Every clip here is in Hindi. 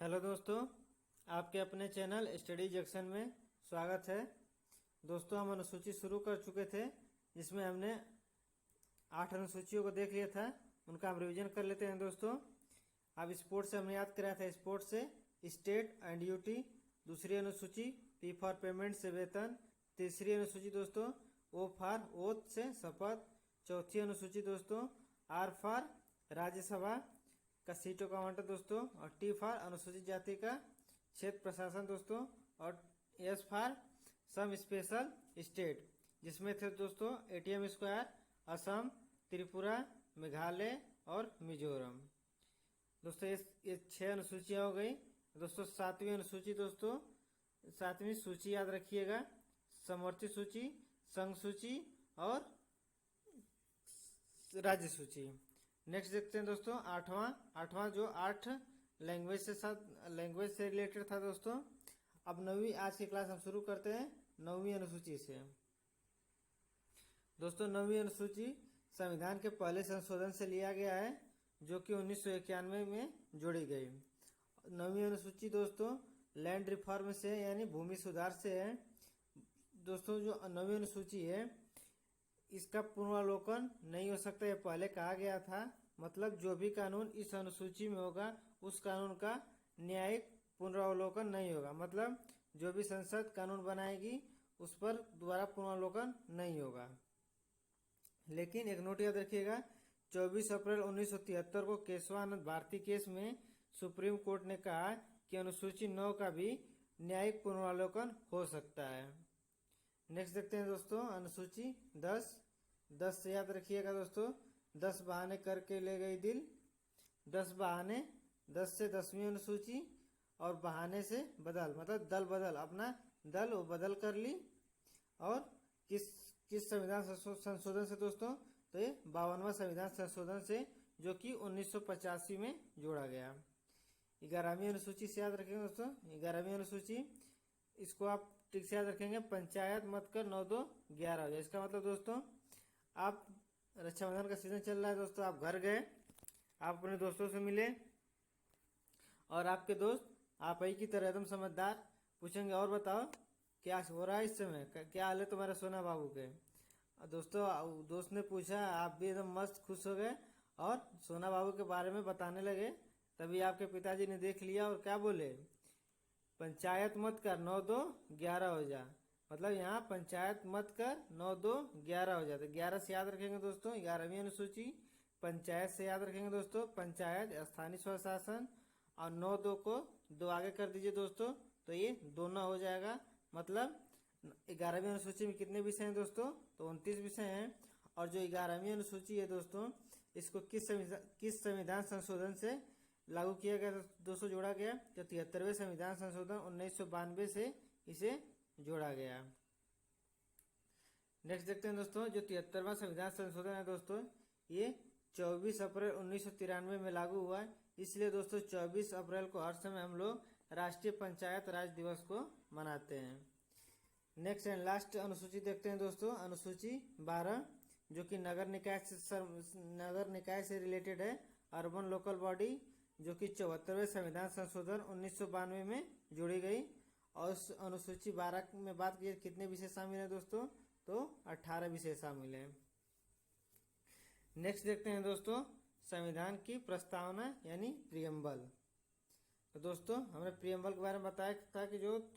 हेलो दोस्तों, आपके अपने चैनल स्टडी जंक्शन में स्वागत है। दोस्तों, हम अनुसूची शुरू कर चुके थे जिसमें हमने 8 अनुसूचियों को देख लिया था। उनका हम रिवीजन कर लेते हैं दोस्तों। अब स्पोर्ट्स से हमने याद कराया था, स्पोर्ट्स से स्टेट एंड ड्यूटी। दूसरी अनुसूची पी फॉर पेमेंट से वेतन। तीसरी अनुसूची दोस्तों ओ फॉर ओथ से शपथ। चौथी अनुसूची दोस्तों आर फॉर राज्यसभा का सीटों का आवंटन दोस्तों, और टी फॉर अनुसूचित जाति का क्षेत्र प्रशासन दोस्तों, और as for some special state, जिसमें थे दोस्तों एटीएम स्क्वायर, असम, त्रिपुरा, मेघालय और मिजोरम। दोस्तों ये 6 अनुसूचियां हो गई। दोस्तों सातवीं अनुसूची दोस्तों, सातवीं सूची याद रखिएगा, समवर्ती सूची, संघ सूची और राज्य सूची। नेक्स्ट देखते हैं दोस्तों आठवां जो 8 लैंग्वेज से रिलेटेड था दोस्तों। अब 9वीं आज की क्लास हम शुरू करते हैं 9वीं अनुसूची से। दोस्तों 9वीं अनुसूची संविधान के पहले संशोधन से लिया गया है, जो कि 1991 में जोड़ी गई। 9वीं अनुसूची दोस्तों लैंड रिफॉर्म से यानी भूमि सुधार से है। दोस्तों जो 9वीं अनुसूची है इसका पुनरावलोकन नहीं हो सकता, यह पहले कहा गया था। मतलब जो भी कानून इस अनुसूची में होगा उस कानून का न्यायिक पुनरावलोकन नहीं होगा। मतलब जो भी संसद कानून बनाएगी उस पर दोबारा पुनरावलोकन नहीं होगा। लेकिन एक नोट याद रखिएगा, 24 अप्रैल 1973 को केशवानंद भारती केस में सुप्रीम कोर्ट ने कहा कि अनुसूची 9 का भी न्यायिक पुनरावलोकन हो सकता है। नेक्स्ट देखते हैं दोस्तों अनुसूची 10 से याद रखिएगा दोस्तों, 10 बहाने करके ले गई दिल। 10 बहाने, 10 से 10वीं अनुसूची, और बहाने से बदल, मतलब दल बदल, अपना दल वो बदल कर ली। और किस संविधान संशोधन से दोस्तों, तो ये 52वां संविधान संशोधन से, जो कि 1985 में जोड़ा गया। 11वीं अनुसूची से याद रखेंगे दोस्तों, 11वीं अनुसूची इसको आप ठीक से याद रखेंगे, पंचायत मत कर 9-2-11 हो जाए। इसका मतलब दोस्तों आप रक्षाबंधन का सीजन चल रहा है दोस्तों, आप घर गए, आप अपने दोस्तों से मिले और आपके दोस्त आप ही की तरह एकदम समझदार पूछेंगे, और बताओ क्या हो रहा है इस समय, क्या हाल है तुम्हारे सोना बाबू के। दोस्तों दोस्त ने पूछा, आप भी एकदम मस्त खुश हो गए और सोना बाबू के बारे में बताने लगे। तभी आपके पिताजी ने देख लिया और क्या बोले, पंचायत मत कर 9-2-11 हो जा। मतलब यहाँ पंचायत मत कर 9-2-11 हो जाते। 11 से याद रखेंगे दोस्तों 11वीं अनुसूची। पंचायत से याद रखेंगे दोस्तों पंचायत स्थानीय स्वशासन, और 9-2 को 2 आगे कर दीजिए दोस्तों, तो ये दोनों हो जाएगा। मतलब 11वीं अनुसूची में कितने विषय हैं दोस्तों, तो 29 विषय हैं। और जो 11वीं अनुसूची है दोस्तों, इसको किस संविधान संशोधन से लागू किया गया दोस्तों, जोड़ा गया, तो 73वें संविधान संशोधन 1992 से इसे जोड़ा गया। नेक्स्ट देखते हैं दोस्तों, जो 73वां संविधान संशोधन है दोस्तों, ये 24 अप्रैल 1993 में लागू हुआ है। इसलिए दोस्तों 24 अप्रैल को हर समय हम लोग राष्ट्रीय पंचायत राज दिवस को मनाते हैं। नेक्स्ट एंड लास्ट अनुसूची देखते हैं दोस्तों, अनुसूची 12, जो कि नगर निकाय से रिलेटेड है, अर्बन लोकल बॉडी, जो कि 74वें संविधान संशोधन 1992 में जोड़ी गई। और उस अनुसूची 12 में बात की कितने विषय शामिल हैं दोस्तों, तो 18 विषय शामिल हैं। नेक्स्ट देखते हैं दोस्तों संविधान की प्रस्तावना यानी प्रियम्बल। तो दोस्तों हमने प्रियम्बल के बारे में बताया था कि जो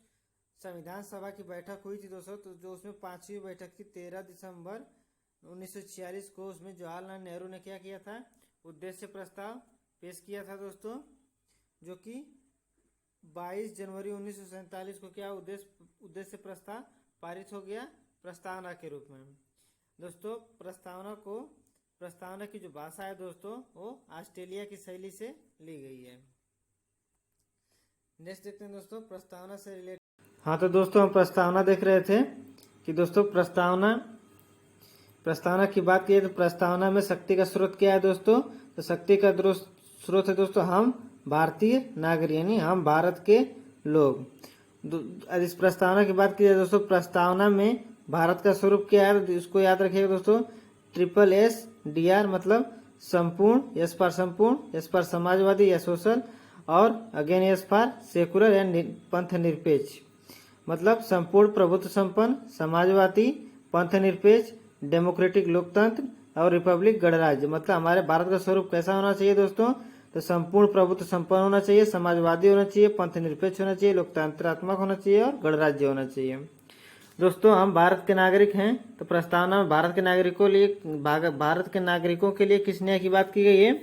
संविधान सभा की बैठक हुई थी दोस्तों, तो जो उसमें 5वीं बैठक थी 13 दिसंबर 1946 को, उसमें जवाहरलाल नेहरू ने क्या किया था, उद्देश्य प्रस्ताव पेश किया था दोस्तों, जो कि 22 जनवरी 1947 को क्या उद्देश्य प्रस्ताव पारित हो गया प्रस्तावना के रूप में। दोस्तों प्रस्तावना की जो भाषा है दोस्तों, वो ऑस्ट्रेलिया की शैली से ली गई है। नेक्स्ट देखते हैं दोस्तों प्रस्तावना से रिलेटेड। हाँ तो दोस्तों हम प्रस्तावना देख रहे थे कि दोस्तों प्रस्तावना की बात की तो प्रस्तावना में शक्ति का स्रोत क्या है दोस्तों, तो शक्ति का स्रोत है दोस्तों हम भारतीय नागरिक, यानी हम भारत के लोग। इस प्रस्तावना की बात की जाए दोस्तों, प्रस्तावना में भारत का स्वरूप क्या है, इसको याद रखिएगा दोस्तों, SSDR, मतलब संपूर्ण, एस फॉर संपूर्ण, एस फॉर समाजवादी या सोशल, और again S for secular and पंथ निरपेक्ष, मतलब संपूर्ण प्रभुत्व संपन्न, समाजवादी, पंथ निरपेक्ष, डेमोक्रेटिक लोकतंत्र और रिपब्लिक गणराज्य। मतलब हमारे भारत का स्वरूप कैसा होना चाहिए दोस्तों? तो संपूर्ण प्रभुत्व संपन्न होना चाहिए, समाजवादी होना चाहिए, पंथ निरपेक्ष होना चाहिए, लोकतंत्रात्मक होना चाहिए और गणराज्य होना चाहिए। दोस्तों हम भारत के नागरिक हैं, तो प्रस्तावना में भारत के नागरिकों के लिए किस न्याय की बात की गई है?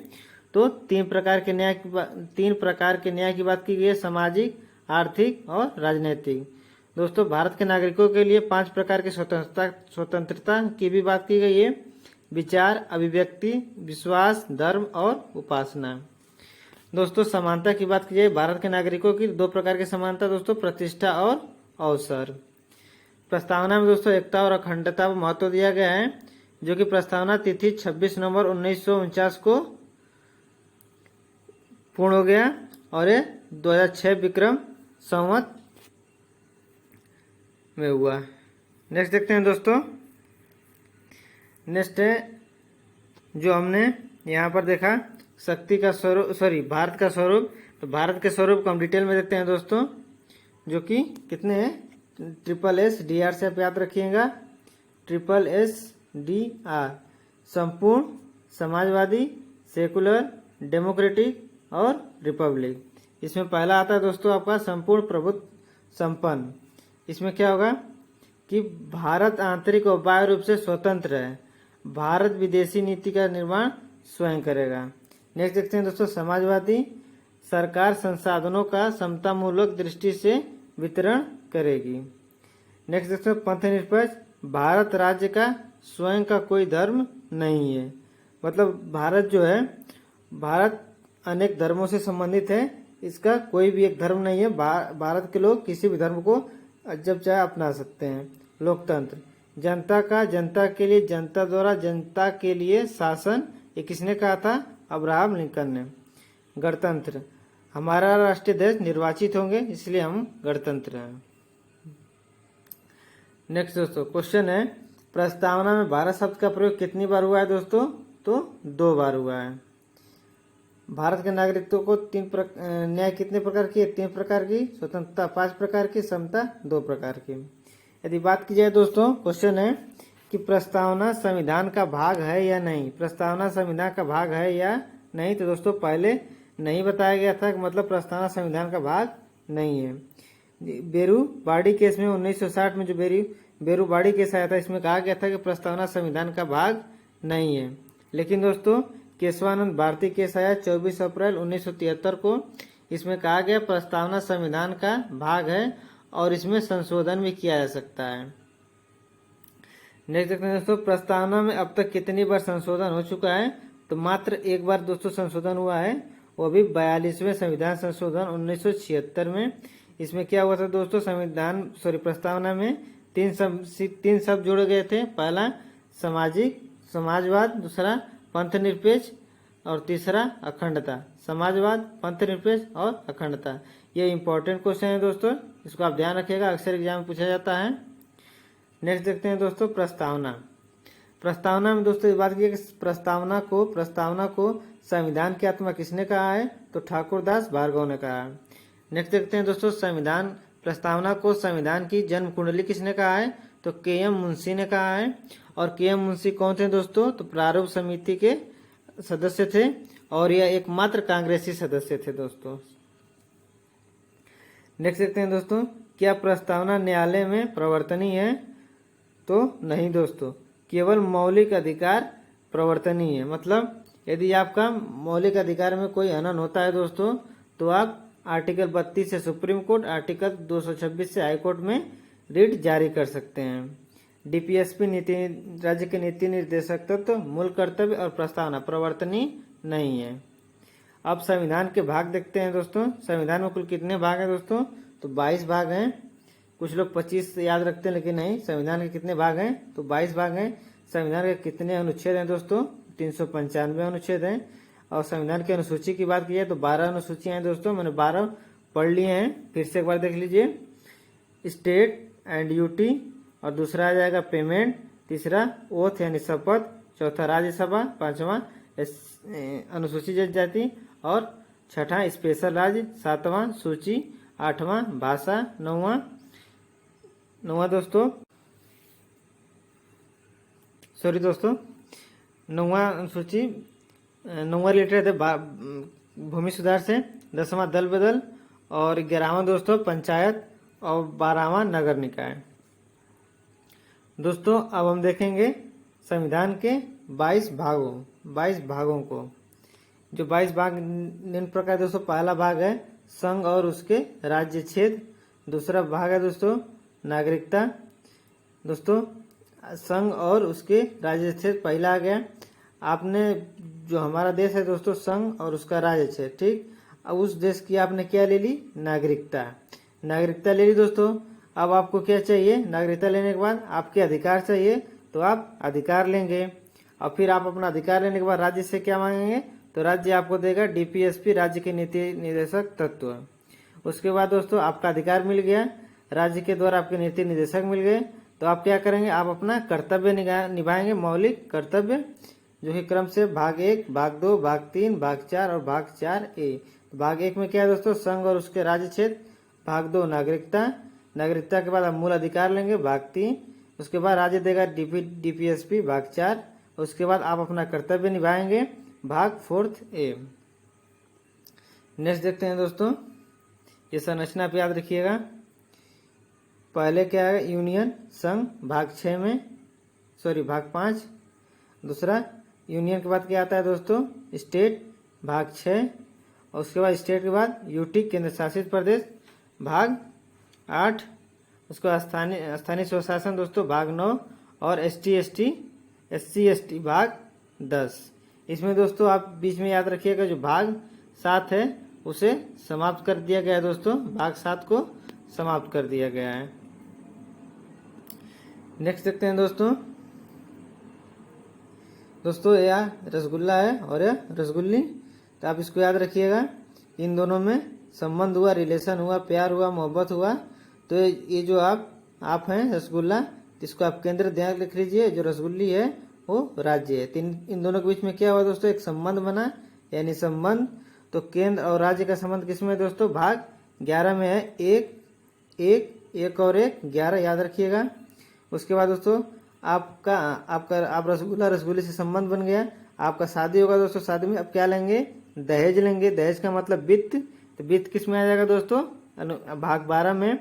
तो तीन प्रकार के न्याय की बात की गई है, सामाजिक, आर्थिक और राजनीतिक। दोस्तों भारत के नागरिकों के लिए 5 प्रकार की स्वतंत्रता की भी बात की गई है, विचार, अभिव्यक्ति, विश्वास, धर्म और उपासना। दोस्तों समानता की बात की जाए, भारत के नागरिकों की 2 प्रकार की समानता दोस्तों, प्रतिष्ठा और अवसर। प्रस्तावना में दोस्तों एकता और अखंडता को महत्व दिया गया है, जो कि प्रस्तावना तिथि 26 नवंबर 1949 को पूर्ण हो गया और ये 2006 विक्रम संवत में हुआ। नेक्स्ट देखते हैं दोस्तों। नेक्स्ट है जो हमने यहाँ पर देखा शक्ति का स्वरूप, भारत का स्वरूप। तो भारत के स्वरूप को हम डिटेल में देखते हैं दोस्तों, जो कि कितने हैं? SSDR से आप याद रखिएगा, SSDR, संपूर्ण, समाजवादी, सेकुलर, डेमोक्रेटिक और रिपब्लिक। इसमें पहला आता है दोस्तों आपका संपूर्ण प्रभुत्व संपन्न। इसमें क्या होगा कि भारत आंतरिक और बाह्य रूप से स्वतंत्र है, भारत विदेशी नीति का निर्माण स्वयं करेगा। नेक्स्ट देखते हैं दोस्तों समाजवादी, सरकार संसाधनों का समतामूलक दृष्टि से वितरण करेगी। नेक्स्ट देखते हैं पंथ निरपेक्ष, भारत राज्य का स्वयं का कोई धर्म नहीं है। मतलब भारत जो है, भारत अनेक धर्मों से संबंधित है, इसका कोई भी एक धर्म नहीं है। भारत के लोग किसी भी धर्म को जब चाहे अपना सकते हैं। लोकतंत्र, जनता का जनता के लिए, जनता द्वारा जनता के लिए शासन, ये किसने कहा था? अब्राहम लिंकन ने। गणतंत्र, हमारा राष्ट्रीय अध्यक्ष निर्वाचित होंगे, इसलिए हम गणतंत्र हैं। नेक्स्ट दोस्तों क्वेश्चन है, प्रस्तावना में भारत शब्द का प्रयोग कितनी बार हुआ है दोस्तों? तो 2 बार हुआ है। भारत के नागरिकों को न्याय कितने प्रकार की? 3 प्रकार की, स्वतंत्रता 5 प्रकार की, समता 2 प्रकार की। यदि बात की जाए दोस्तों, क्वेश्चन है कि प्रस्तावना संविधान का भाग है या नहीं? प्रस्तावना संविधान का भाग है या नहीं? तो दोस्तों पहले नहीं बताया गया था कि मतलब प्रस्तावना संविधान का भाग नहीं है। बेरूबाड़ी केस में 1960 में जो बेरूबाड़ी केस आया था, इसमें कहा गया था कि प्रस्तावना संविधान का भाग नहीं है। लेकिन दोस्तों केशवानंद भारती केस आया 24 अप्रैल 1973 को, इसमें कहा गया प्रस्तावना संविधान का भाग है और इसमें संशोधन भी किया जा सकता है। नेक्स्ट देखते हैं दोस्तों, प्रस्तावना में अब तक कितनी बार संशोधन हो चुका है? तो मात्र 1 बार दोस्तों संशोधन हुआ है, वो भी 42वें संविधान संशोधन 1976 में। इसमें क्या हुआ था दोस्तों? प्रस्तावना में 3 शब्द जोड़े गए थे। पहला समाजवाद, दूसरा पंथ निरपेक्ष और तीसरा अखंडता। समाजवाद, पंथ निरपेक्ष और अखंडता, ये इंपॉर्टेंट क्वेश्चन है दोस्तों, इसको आप ध्यान रखिएगा, अक्सर एग्जाम में पूछा जाता है। नेक्स्ट देखते हैं दोस्तों प्रस्तावना में दोस्तों इस बात की कि प्रस्तावना को संविधान की आत्मा किसने कहा है? तो ठाकुरदास भार्गव ने कहा है। नेक्स्ट देखते हैं दोस्तों प्रस्तावना को संविधान की जन्म कुंडली किसने कहा है? तो KM मुंशी ने कहा है। और KM मुंशी कौन थे दोस्तों? तो प्रारूप समिति के सदस्य थे और यह एकमात्र कांग्रेसी सदस्य थे दोस्तों। नेक्स्ट देखते हैं दोस्तों, क्या प्रस्तावना न्यायालय में प्रवर्तनीय है? तो नहीं दोस्तों, केवल मौलिक अधिकार प्रवर्तनीय है। मतलब यदि आपका मौलिक अधिकार में कोई हनन होता है दोस्तों, तो आप आर्टिकल 32 से सुप्रीम कोर्ट, आर्टिकल 226 से हाई कोर्ट में रिट जारी कर सकते हैं। DPSP राज्य के नीति निर्देशक तत्व, मूल कर्तव्य और प्रस्तावना प्रवर्तनीय नहीं है। अब संविधान के भाग देखते हैं दोस्तों। संविधान में कुल कितने भाग हैं दोस्तों? तो 22 भाग हैं। कुछ लोग 25 याद रखते हैं, लेकिन नहीं, संविधान के कितने भाग हैं? तो 22 भाग हैं। संविधान के कितने अनुच्छेद हैं दोस्तों? 395 अनुच्छेद हैं। और संविधान की अनुसूची की बात की जाए तो 12 अनुसूचियां हैं दोस्तों, मैंने 12 पढ़ लिए हैं, फिर से एक बार देख लीजिए। स्टेट एंड ड्यूटी, और दूसरा आ जाएगा पेमेंट, तीसरा ओथ यानी शपथ, चौथा राज्यसभा, 5वां अनुसूचित जनजाति और छठा स्पेशल राज्य, सातवां सूची, आठवां भाषा, नौवां दोस्तों नौवां सूची, नौवां रिलेटेड है भूमि सुधार से, 10वां दल बदल, और 11वां दोस्तों पंचायत, और 12वां नगर निकाय। दोस्तों अब हम देखेंगे संविधान के 22 भागों को। जो 22 भाग निम्न प्रकार दोस्तों, पहला भाग है संघ और उसके राज्य क्षेत्र। दूसरा भाग है दोस्तों नागरिकता। दोस्तों संघ और उसके राज्य क्षेत्र पहला आ गया। आपने जो हमारा देश है दोस्तों, संघ और उसका राज्य क्षेत्र, ठीक। अब उस देश की आपने क्या ले ली, नागरिकता ले ली दोस्तों। अब आपको क्या चाहिए, नागरिकता लेने के बाद आपके अधिकार चाहिए, तो आप अधिकार लेंगे। और फिर आप अपना अधिकार लेने के बाद राज्य से क्या मांगेंगे, तो राज्य आपको देगा डीपीएसपी, राज्य के नीति निर्देशक तत्व। उसके बाद दोस्तों आपका अधिकार मिल गया, राज्य के द्वारा आपके नीति निर्देशक मिल गए, तो आप क्या करेंगे, आप अपना कर्तव्य निभाएंगे, मौलिक कर्तव्य, जो कि क्रम से भाग 1, भाग 2, भाग 3, भाग 4 और भाग 4A। भाग 1 में क्या है दोस्तों, संघ और उसके राज्य क्षेत्र। भाग 2 नागरिकता के बाद आप मूल अधिकार लेंगे, भाग 3। उसके बाद राज्य देगा डीपीएसपी, भाग 4। उसके बाद आप अपना कर्तव्य निभाएंगे, भाग 4A। नेक्स्ट देखते हैं दोस्तों, ये संरचना पे याद रखिएगा। पहले क्या है, यूनियन संघ, भाग 5। दूसरा यूनियन के बाद क्या आता है दोस्तों, स्टेट, भाग 6। और उसके बाद स्टेट के बाद यूटी, केंद्र शासित प्रदेश, भाग 8। उसके बाद स्थानीय स्वशासन दोस्तों, भाग 9। और SC/ST भाग 10। इसमें दोस्तों आप बीच में याद रखिएगा, जो भाग 7 है उसे समाप्त कर दिया गया है दोस्तों, भाग 7 को समाप्त कर दिया गया है। नेक्स्ट देखते हैं दोस्तों यह रसगुल्ला है और यह रसगुल्ली, तो आप इसको याद रखिएगा। इन दोनों में संबंध हुआ, रिलेशन हुआ, प्यार हुआ, मोहब्बत हुआ। तो ये जो आप हैं रसगुल्ला, इसको आप केंद्र ध्यान लिख लीजिए, जो रसगुल्ली है वो राज्य है। इन दोनों के बीच में क्या हुआ दोस्तों, एक संबंध बना, यानी संबंध। तो केंद्र और राज्य का संबंध किसमें है दोस्तों, भाग 11 में है। एक और 11 याद रखिएगा। उसके बाद दोस्तों आप रसगुल्ले से संबंध बन गया। आपका शादी होगा दोस्तों, शादी में अब क्या लेंगे, दहेज लेंगे। दहेज का मतलब वित्त, तो वित्त किस में आ जाएगा दोस्तों, भाग 12 में।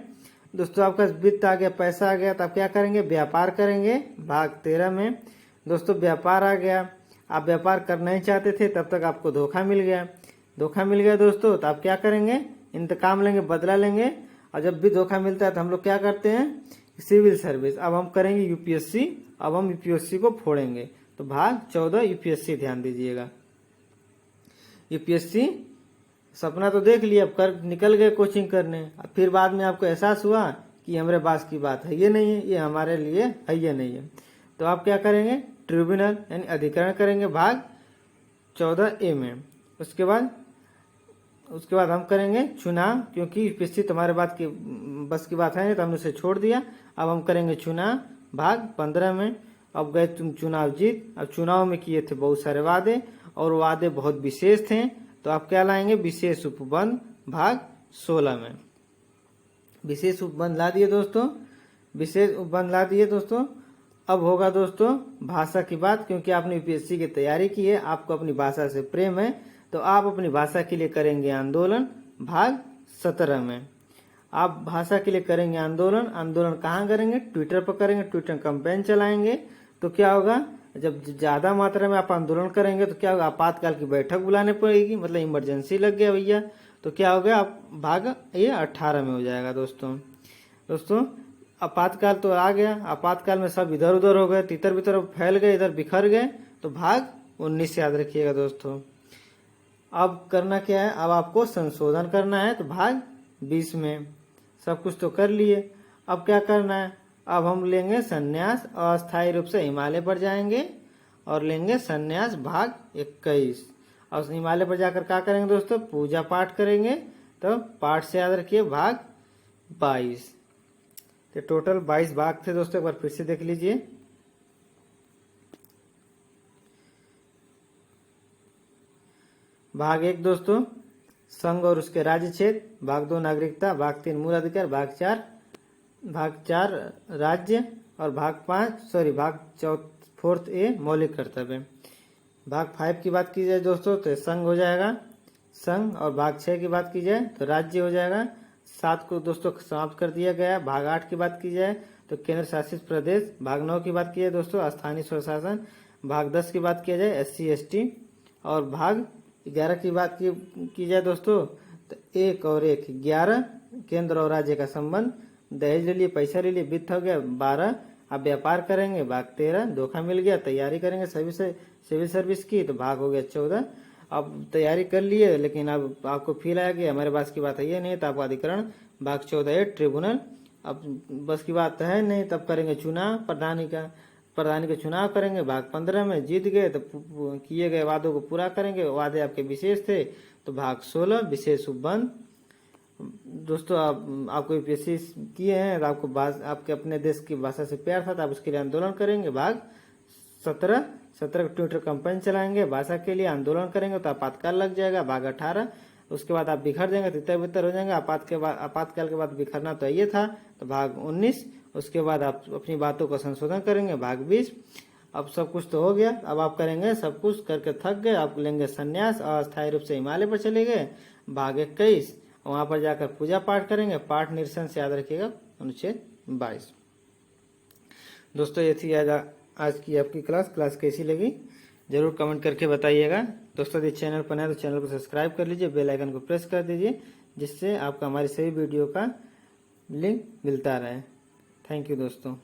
दोस्तों आपका वित्त आ गया, पैसा आ गया, तो आप क्या करेंगे, व्यापार करेंगे, भाग 13 में। दोस्तों व्यापार आ गया, आप व्यापार करना ही चाहते थे, तब तक आपको धोखा मिल गया दोस्तों, तो आप क्या करेंगे, इंतकाम लेंगे, बदला लेंगे। और जब भी धोखा मिलता है तो हम लोग क्या करते हैं, सिविल सर्विस। अब हम करेंगे यूपीएससी, अब हम यूपीएससी को फोड़ेंगे। तो भाग 14 यूपीएससी, ध्यान दीजिएगा। यूपीएससी सपना तो देख लिया, अब कर निकल गए कोचिंग करने। अब फिर बाद में आपको एहसास हुआ कि हमारे पास की बात है ये नहीं है, ये हमारे लिए है ये नहीं है। तो आप क्या करेंगे, ट्रिब्यूनल यानी अधिकरण करेंगे, भाग 14A में। उसके बाद हम करेंगे चुनाव, क्योंकि यूपीएससी तुम्हारे बात की बस की बात है नहीं, तो हमने उसे छोड़ दिया। अब हम करेंगे चुनाव, भाग 15 में। अब गए तुम चुनाव जीत। अब चुनाव में किए थे बहुत सारे वादे, और वादे बहुत विशेष थे, तो आप क्या लाएंगे, विशेष उपबंध, भाग 16 में। विशेष उपबंध ला दिए दोस्तों। अब होगा दोस्तों भाषा की बात, क्योंकि आपने यूपीएससी की तैयारी की है, आपको अपनी भाषा से प्रेम है, तो आप अपनी भाषा के लिए करेंगे आंदोलन, भाग 17 में। आप भाषा के लिए करेंगे आंदोलन कहाँ करेंगे, ट्विटर पर करेंगे, ट्विटर कैंपेन चलाएंगे। तो क्या होगा, जब ज्यादा मात्रा में आप आंदोलन करेंगे तो क्या होगा, आपातकाल की बैठक बुलाने पड़ेगी, मतलब इमरजेंसी लग गया भैया, तो क्या होगा, आप भाग ये 18 में हो जाएगा दोस्तों। आपातकाल तो आ गया, आपातकाल में सब इधर उधर हो गए, तितर बितर फैल गए, इधर बिखर गए, तो भाग 19 याद रखिएगा दोस्तों। अब करना क्या है, अब आपको संशोधन करना है, तो भाग 20 में। सब कुछ तो कर लिए, अब क्या करना है, अब हम लेंगे संन्यास, अस्थायी रूप से हिमालय पर जाएंगे और लेंगे संन्यास, भाग 21। और हिमालय पर जाकर क्या करेंगे दोस्तों, पूजा पाठ करेंगे। तो पाठ से याद रखिए, भाग 22। तो टोटल 22 भाग थे दोस्तों, एक बार फिर से देख लीजिए। भाग 1 दोस्तों, संघ और उसके राज्य क्षेत्र। भाग 2 नागरिकता। भाग 3 मूल अधिकार। भाग 4 राज्य। और भाग 4 ए मौलिक कर्तव्य। भाग 5 की बात की जाए दोस्तों तो संघ हो जाएगा, संघ। और भाग 6 की बात की जाए तो राज्य हो जाएगा। 7 को दोस्तों समाप्त कर दिया गया। भाग 8 की बात की जाए तो केंद्र शासित प्रदेश। भाग 9 की बात की जाए दोस्तों स्थानीय स्वशासन। भाग 10 की बात किया जाए SC ST। और भाग 11 की बात की जाए दोस्तों तो 1 और 1 11 केंद्र और राज्य का संबंध। दहेज ले लिए, पैसा ले लिए, वित्त हो गया। 12 आप व्यापार करेंगे। भाग 13 धोखा मिल गया, तैयारी करेंगे सिविल सर्विस की, तो भाग हो गया 14 अब तैयारी कर लिए लेकिन अब आपको फील आया कि हमारे पास की बात है ये नहीं, तो आपको अधिकरण। भाग 14 ट्रिब्यूनल। अब बस की बात है नहीं, तब करेंगे चुनाव प्रधानी का चुनाव करेंगे। भाग 15 में जीत गए तो किए गए वादों को पूरा करेंगे। वादे आपके विशेष थे तो भाग 16 विशेष उपबंध। दोस्तों आपको यूपीएससी किए हैं तो आपको आपके अपने देश की भाषा से प्यार था तो आप उसके लिए आंदोलन करेंगे। भाग 17 ट्विटर कंपेन चलाएंगे, भाषा के लिए आंदोलन करेंगे तो आपातकाल लग जाएगा। भाग 18 उसके बाद आप बिखर जाएंगे, तितर बितर हो जाएंगे। आपातकाल के बाद बिखरना तो ये था। तो भाग 19 उसके बाद आप अपनी बातों का संशोधन करेंगे। भाग 20 अब सब कुछ तो हो गया, अब आप करेंगे सब कुछ करके थक गए, आप लेंगे संन्यास, अस्थायी रूप से हिमालय पर चले गए। भाग 21 वहां पर जाकर पूजा पाठ करेंगे। पाठ निरसन से याद रखिएगा अनुच्छेद 22। दोस्तों ये थी आज की आपकी क्लास कैसी लगी जरूर कमेंट करके बताइएगा। दोस्तों यदि चैनल पर नए तो चैनल को सब्सक्राइब कर लीजिए, बेल आइकन को प्रेस कर दीजिए जिससे आपको हमारी सभी वीडियो का लिंक मिलता रहे। थैंक यू दोस्तों।